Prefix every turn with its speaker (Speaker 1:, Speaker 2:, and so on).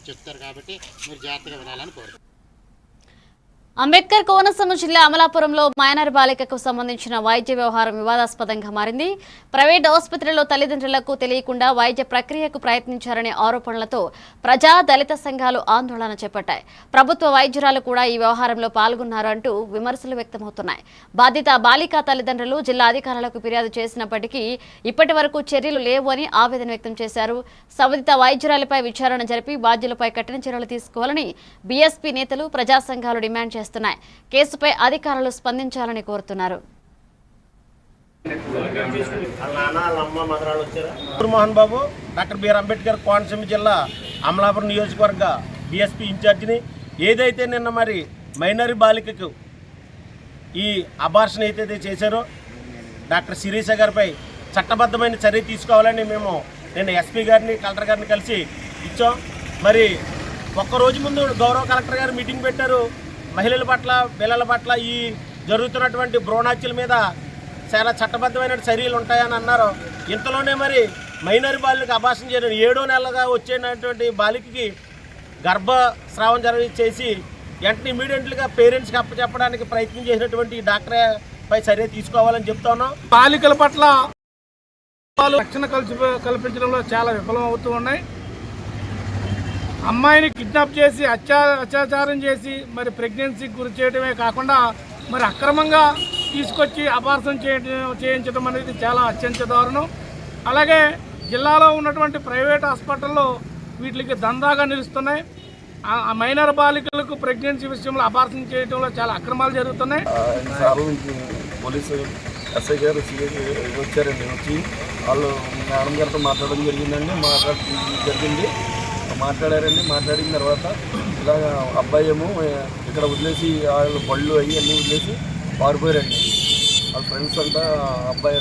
Speaker 1: చెప్తారు కాబట్టి మీరు జాగ్రత్తగా వినాలని కోరుతున్నాను.
Speaker 2: అంబేద్కర్ కోనసీమ జిల్లా అమలాపురంలో మైనర్ బాలికకు సంబంధించిన వైద్య వ్యవహారం వివాదాస్పదంగా మారింది. ప్రైవేట్ ఆసుపత్రిలో తల్లిదండ్రులకు తెలియకుండా వైద్య ప్రక్రియకు ప్రయత్నించారనే ఆరోపణలతో ప్రజా దళిత సంఘాలు ఆందోళన చేపట్టాయి. ప్రభుత్వ వైద్యురాలు కూడా ఈ వ్యవహారంలో పాల్గొన్నారు అంటూ విమర్శలు వ్యక్తమవుతున్నాయి. బాధిత బాలిక తల్లిదండ్రులు జిల్లా అధికారులకు ఫిర్యాదు చేసినప్పటికీ ఇప్పటి వరకు చర్యలు లేవు అని ఆవేదన వ్యక్తం చేశారు. సంబంధిత వైద్యురాలిపై విచారణ జరిపి బాధ్యులపై కఠిన చర్యలు తీసుకోవాలని బీఎస్పీ నేతలు ప్రజా సంఘాలు డిమాండ్ చేస్తున్నారు. కేసుపై అధికారులు స్పందించాలని కోరుతున్నారు.
Speaker 3: మోహన్ బాబు డాక్టర్ బిఆర్ అంబేద్కర్ కోనసీమ జిల్లా అమలాపురం నియోజకవర్గ బీఎస్పీ ఇన్ఛార్జిని. ఏదైతే నిన్న మరి మైనరీ బాలికకు ఈ అబార్షన్ ఏదైతే చేశారో డాక్టర్ శిరీష గారిపై చట్టబద్ధమైన చర్య తీసుకోవాలని మేము నిన్న ఎస్పీ గారిని కలెక్టర్ గారిని కలిసి ఇచ్చాం. మరి ఒక్కరోజు ముందు గౌరవ కలెక్టర్ గారు మీటింగ్ పెట్టారు. మహిళల పట్ల పిల్లల పట్ల ఈ జరుగుతున్నటువంటి భ్రూణహత్యల మీద చాలా చట్టబద్ధమైన చర్యలు ఉంటాయని అన్నారు. ఇంతలోనే మరి మైనర్ బాలికకి అబార్షన్ చేయడం 7వ నెలగా వచ్చేటటువంటి బాలికకి గర్భస్రావం చేసి వెంటనే ఇమీడియట్గా పేరెంట్స్కి అప్పచెప్పడానికి ప్రయత్నం చేసినటువంటి డాక్టర్పై చర్య తీసుకోవాలని చెప్తా ఉన్నాం.
Speaker 4: బాలికల పట్ల రక్షణ కల్పించడంలో చాలా విఫలం అవుతూ ఉన్నాయి. అమ్మాయిని కిడ్నాప్ చేసి అత్యాచారం చేసి మరి ప్రెగ్నెన్సీకి గురి చేయడమే కాకుండా మరి అక్రమంగా తీసుకొచ్చి అబార్షన్ చేయించడం అనేది చాలా అత్యంత దారుణం. అలాగే జిల్లాలో ఉన్నటువంటి ప్రైవేట్ హాస్పిటల్లో వీటికి దందాగా నిలుస్తున్నాయి. ఆ మైనర్ బాలికలకు ప్రెగ్నెన్సీ విషయంలో అబార్షన్ చేయడంలో చాలా అక్రమాలు జరుగుతున్నాయి.
Speaker 5: పోలీసు ఎస్ఐ గారు వచ్చారండి. వచ్చి వాళ్ళు మేడం గారితో మాట్లాడడం జరిగిందండి. మాట్లాడిన తర్వాత ఇలాగ అబ్బాయి ఏమో ఇక్కడ వదిలేసి వాళ్ళు బళ్ళు అన్నీ వదిలేసి పారిపోయారండి. వాళ్ళ ఫ్రెండ్స్ అంతా అబ్బాయి